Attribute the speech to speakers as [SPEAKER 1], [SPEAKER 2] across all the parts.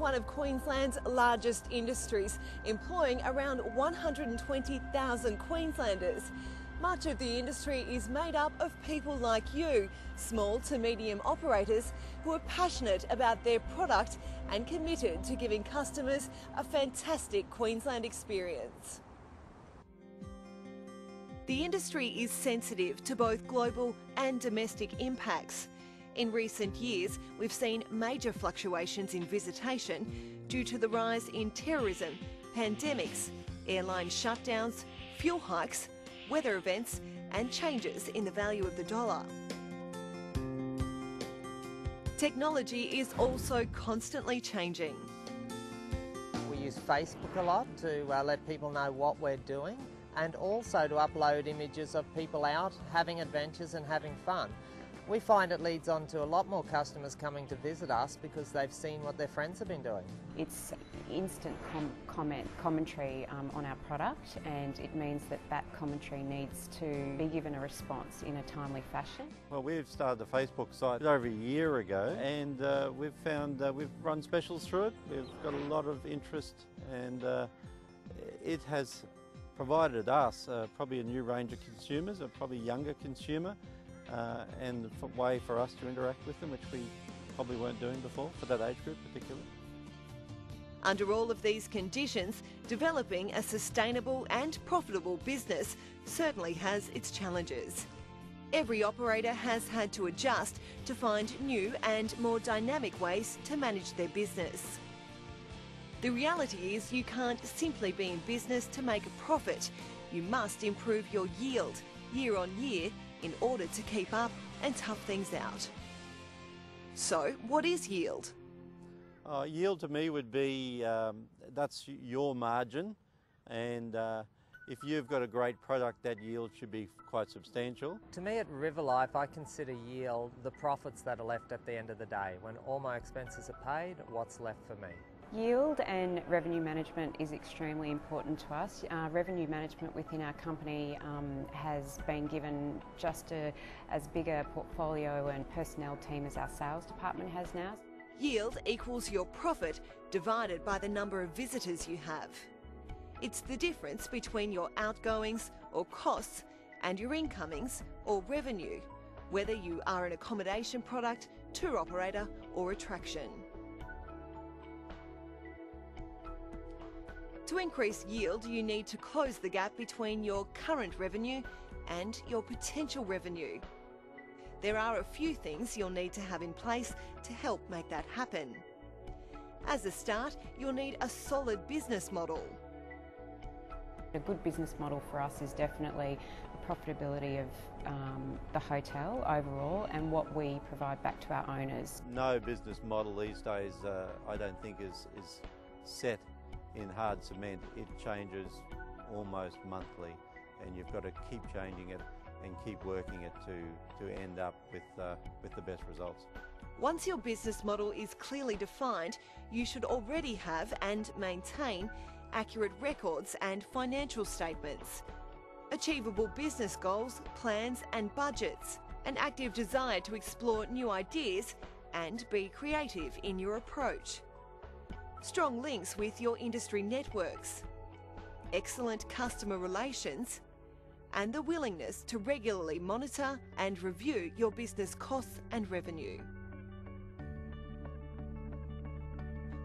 [SPEAKER 1] one of Queensland's largest industries, employing around 120,000 Queenslanders. Much of the industry is made up of people like you, small to medium operators who are passionate about their product and committed to giving customers a fantastic Queensland experience. The industry is sensitive to both global and domestic impacts. In recent years, we've seen major fluctuations in visitation due to the rise in terrorism, pandemics, airline shutdowns, fuel hikes, weather events and changes in the value of the dollar. Technology is also constantly changing.
[SPEAKER 2] We use Facebook a lot to let people know what we're doing, and also to upload images of people out having adventures and having fun. We find it leads on to a lot more customers coming to visit us because they've seen what their friends have been doing.
[SPEAKER 3] It's instant commentary on our product, and it means that that commentary needs to be given a response in a timely fashion.
[SPEAKER 4] Well, we've started the Facebook site over a year ago, and we've found we've run specials through it. We've got a lot of interest, and it has provided us probably a new range of consumers, a probably younger consumer, and a way for us to interact with them, which we probably weren't doing before, for that age group particularly.
[SPEAKER 1] Under all of these conditions, developing a sustainable and profitable business certainly has its challenges. Every operator has had to adjust to find new and more dynamic ways to manage their business. The reality is you can't simply be in business to make a profit. You must improve your yield year on year in order to keep up and tough things out. So, what is yield?
[SPEAKER 4] Yield to me would be, that's your margin, and if you've got a great product, that yield should be quite substantial.
[SPEAKER 2] To me at Riverlife, I consider yield the profits that are left at the end of the day. When all my expenses are paid, what's left for me?
[SPEAKER 3] Yield and revenue management is extremely important to us. Revenue management within our company has been given just as big a portfolio and personnel team as our sales department has now.
[SPEAKER 1] Yield equals your profit divided by the number of visitors you have. It's the difference between your outgoings or costs and your incomings or revenue, whether you are an accommodation product, tour operator or attraction. To increase yield, you need to close the gap between your current revenue and your potential revenue. There are a few things you'll need to have in place to help make that happen. As a start, you'll need a solid business model.
[SPEAKER 3] A good business model for us is definitely the profitability of the hotel overall and what we provide back to our owners.
[SPEAKER 4] No business model these days I don't think is set in hard cement. It changes almost monthly, and you've got to keep changing it and keep working it to end up with the best results.
[SPEAKER 1] Once your business model is clearly defined, you should already have and maintain accurate records and financial statements, achievable business goals, plans and budgets, an active desire to explore new ideas and be creative in your approach, strong links with your industry networks, excellent customer relations, and the willingness to regularly monitor and review your business costs and revenue.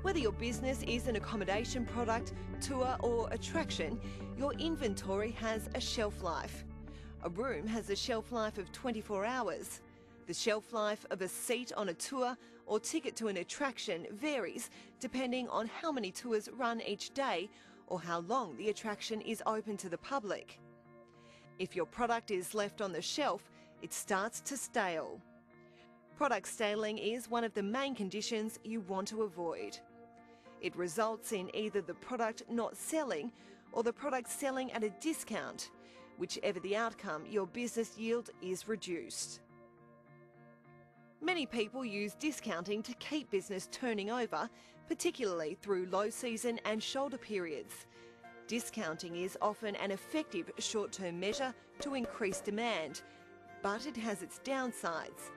[SPEAKER 1] Whether your business is an accommodation product, tour or attraction, your inventory has a shelf life. A room has a shelf life of 24 hours. The shelf life of a seat on a tour or ticket to an attraction varies depending on how many tours run each day or how long the attraction is open to the public. If your product is left on the shelf, it starts to stale. Product staling is one of the main conditions you want to avoid. It results in either the product not selling or the product selling at a discount. Whichever the outcome, your business yield is reduced. Many people use discounting to keep business turning over, particularly through low season and shoulder periods. Discounting is often an effective short-term measure to increase demand, but it has its downsides.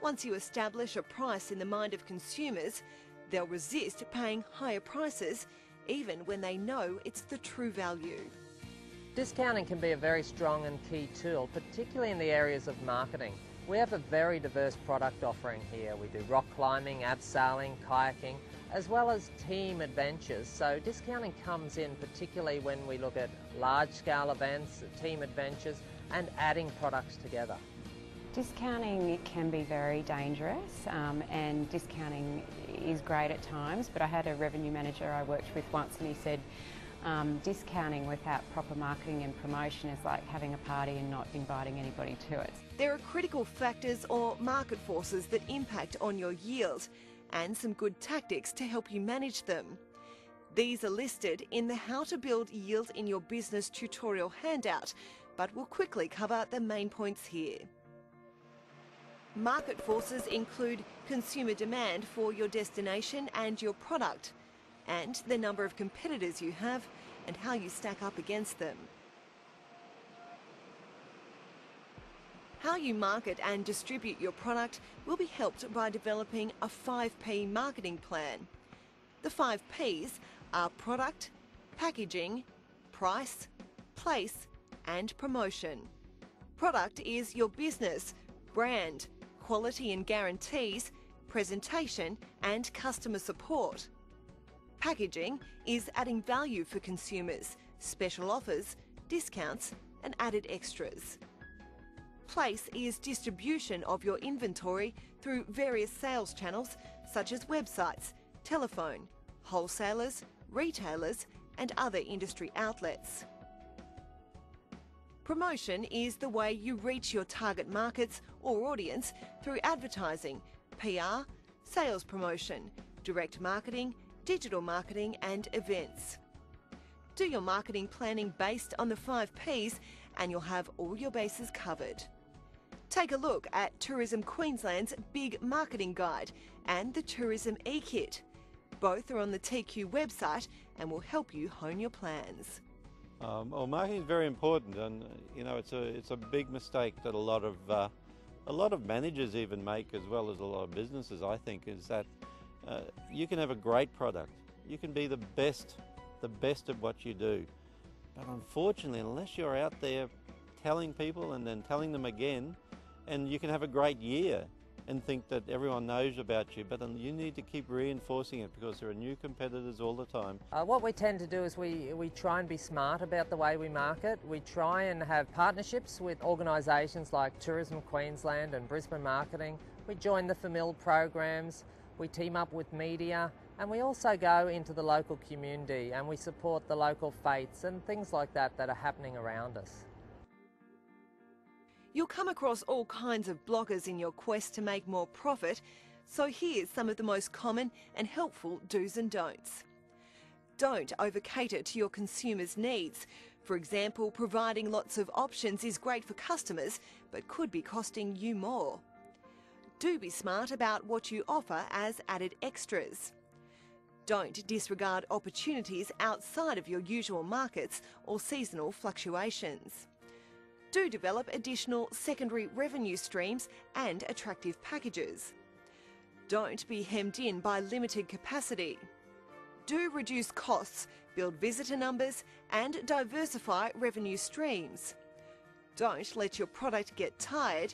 [SPEAKER 1] Once you establish a price in the mind of consumers, They'll resist paying higher prices even when they know it's the true value.
[SPEAKER 2] Discounting can be a very strong and key tool, particularly in the areas of marketing. We have a very diverse product offering here. We do rock climbing, abseiling, kayaking, as well as team adventures. So discounting comes in particularly when we look at large-scale events, team adventures, and adding products together.
[SPEAKER 3] Discounting can be very dangerous, and discounting is great at times, but I had a revenue manager I worked with once and he said, discounting without proper marketing and promotion is like having a party and not inviting anybody to it.
[SPEAKER 1] There are critical factors or market forces that impact on your yield, and some good tactics to help you manage them. These are listed in the How to Build Yield in Your Business tutorial handout, but we'll quickly cover the main points here. Market forces include consumer demand for your destination and your product, and the number of competitors you have and how you stack up against them. How you market and distribute your product will be helped by developing a 5P marketing plan. The 5 Ps are product, packaging, price, place, and promotion. Product is your business, brand, quality and guarantees, presentation, and customer support. Packaging is adding value for consumers, special offers, discounts, and added extras. Place is distribution of your inventory through various sales channels such as websites, telephone, wholesalers, retailers, and other industry outlets. Promotion is the way you reach your target markets or audience through advertising, PR, sales promotion, direct marketing, digital marketing, and events. Do your marketing planning based on the 5 Ps and you'll have all your bases covered. Take a look at Tourism Queensland's Big Marketing Guide and the Tourism E-Kit. Both are on the TQ website and will help you hone your plans.
[SPEAKER 4] Well, marketing is very important, and you know it's a big mistake that a lot of managers even make, as well as a lot of businesses. I think is that you can have a great product, you can be the best at what you do, but unfortunately, unless you're out there telling people and then telling them again, and you can have a great year and think that everyone knows about you, but then you need to keep reinforcing it because there are new competitors all the time.
[SPEAKER 2] What we tend to do is we try and be smart about the way we market. We try and have partnerships with organisations like Tourism Queensland and Brisbane Marketing. We join the FAMIL programs, we team up with media, and we also go into the local community and we support the local faiths and things like that are happening around us.
[SPEAKER 1] You'll come across all kinds of bloggers in your quest to make more profit, so here's some of the most common and helpful do's and don'ts. Don't over-cater to your consumers' needs. For example, providing lots of options is great for customers, but could be costing you more. Do be smart about what you offer as added extras. Don't disregard opportunities outside of your usual markets or seasonal fluctuations. Do develop additional secondary revenue streams and attractive packages. Don't be hemmed in by limited capacity. Do reduce costs, build visitor numbers, and diversify revenue streams. Don't let your product get tired,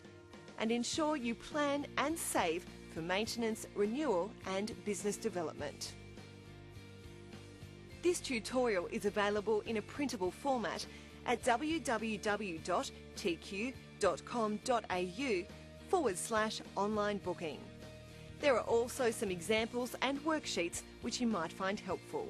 [SPEAKER 1] and ensure you plan and save for maintenance, renewal, and business development. This tutorial is available in a printable format at www.tq.com.au/online booking. There are also some examples and worksheets which you might find helpful.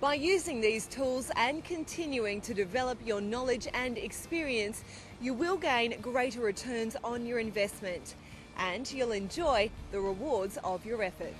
[SPEAKER 1] By using these tools and continuing to develop your knowledge and experience, you will gain greater returns on your investment, and you'll enjoy the rewards of your efforts.